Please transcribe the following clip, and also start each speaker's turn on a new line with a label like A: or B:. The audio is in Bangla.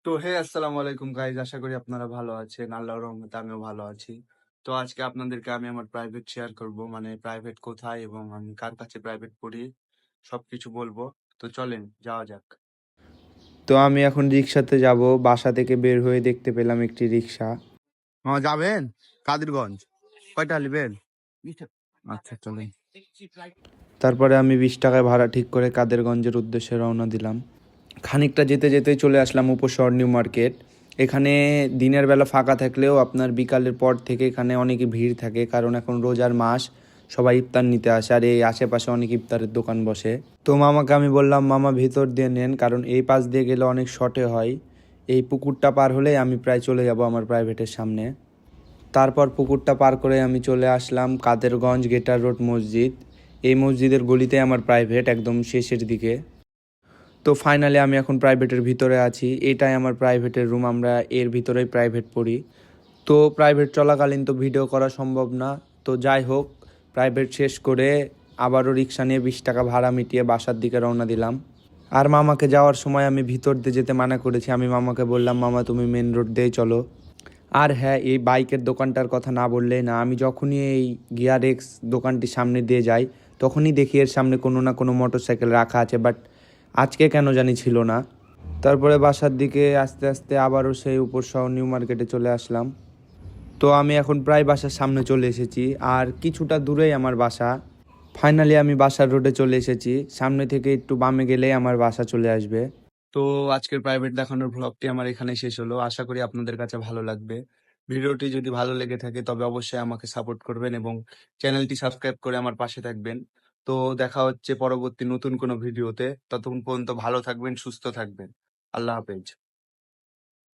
A: তো হে আসসালামু আলাইকুম গাইজ, আশা করি আপনারা ভালো আছেন। আল্লাহর রহমতে আমিও ভালো আছি। তো আজকে আপনাদেরকে আমি আমার প্রাইভেট শেয়ার করব, মানে প্রাইভেট কোথায় এবং আমি কার কাছে প্রাইভেট পড়ি সবকিছু বলবো। তো চলেন যাওয়া যাক।
B: তো আমি এখন রিক্সাতে যাব। বাসা থেকে বের হয়ে দেখতে পেলাম একটি রিক্সা।
A: যাবেন কাদিরগঞ্জ, কয়টা নেবেন? আচ্ছা চলেন।
B: তারপরে আমি 20 টাকায় ভাড়া ঠিক করে কাদেরগঞ্জের উদ্দেশ্যে রওনা দিলাম। খানিকটা যেতে যেতে চলে আসলাম উপশহর নিউ মার্কেট। এখানে দিনের বেলা ফাঁকা থাকলেও আপনার বিকালের পর থেকে এখানে অনেক ভিড় থাকে, কারণ এখন রোজার মাস, সবাই ইফতার নিতে আসে আর এই আশেপাশে অনেক ইফতারের দোকান বসে। তো মামাকে আমি বললাম, মামা ভিতর দিয়ে নেন, কারণ এই পাশ দিয়ে গেলে অনেক শর্টে হয়। এই পুকুরটা পার হলেই আমি প্রায় চলে যাব আমার প্রাইভেটের সামনে। তারপর পুকুরটা পার করে আমি চলে আসলাম কাদেরগঞ্জ গেটার রোড মসজিদ। এই মসজিদের গলিতে আমার প্রাইভেট একদম শেষের দিকে। তো ফাইনালি আমি এখন প্রাইভেটের ভিতরে আছি। এটাই আমার প্রাইভেটের রুম, আমরা এর ভিতরেই প্রাইভেট পড়ি। তো প্রাইভেট চলাকালীন তো ভিডিও করা সম্ভব না। তো যাই হোক, প্রাইভেট শেষ করে আবারও রিক্সা নিয়ে 20 টাকা ভাড়া মিটিয়ে বাসার দিকে রওনা দিলাম। আর মামাকে যাওয়ার সময় আমি ভিতর দিয়ে যেতে মানা করেছি। আমি মামাকে বললাম, মামা তুমি মেন রোড দিয়েই চলো। আর হ্যাঁ, এই বাইকের দোকানটার কথা না বললেই না। আমি যখনই এই গিয়ার এক্স দোকানটির সামনে দিয়ে যাই, তখনই দেখি এর সামনে কোনো না কোনো মোটরসাইকেল রাখা আছে, বাট আজকে কেন জানি ছিল না। তারপরে বাসার দিকে আস্তে আস্তে আবারও সেই উপশহর নিউ মার্কেটে চলে আসলাম। তো আমি এখন প্রায় বাসার সামনে চলে এসেছি, আর কিছুটা দূরেই আমার বাসা। ফাইনালি আমি বাসার রোডে চলে এসেছি। সামনে থেকে একটু বামে গেলেই আমার বাসা চলে আসবে।
A: তো আজকের প্রাইভেট দেখানোর ভ্লগটি আমার এখানে শেষ হলো। আশা করি আপনাদের কাছে ভালো লাগবে। ভিডিওটি যদি ভালো লেগে থাকে তবে অবশ্যই আমাকে সাপোর্ট করবেন এবং চ্যানেলটি সাবস্ক্রাইব করে আমার পাশে থাকবেন। তো দেখা হচ্ছে পরবর্তী নতুন কোনো ভিডিওতে। ততক্ষণ পর্যন্ত ভালো থাকবেন, সুস্থ থাকবেন। আল্লাহ হাফেজ।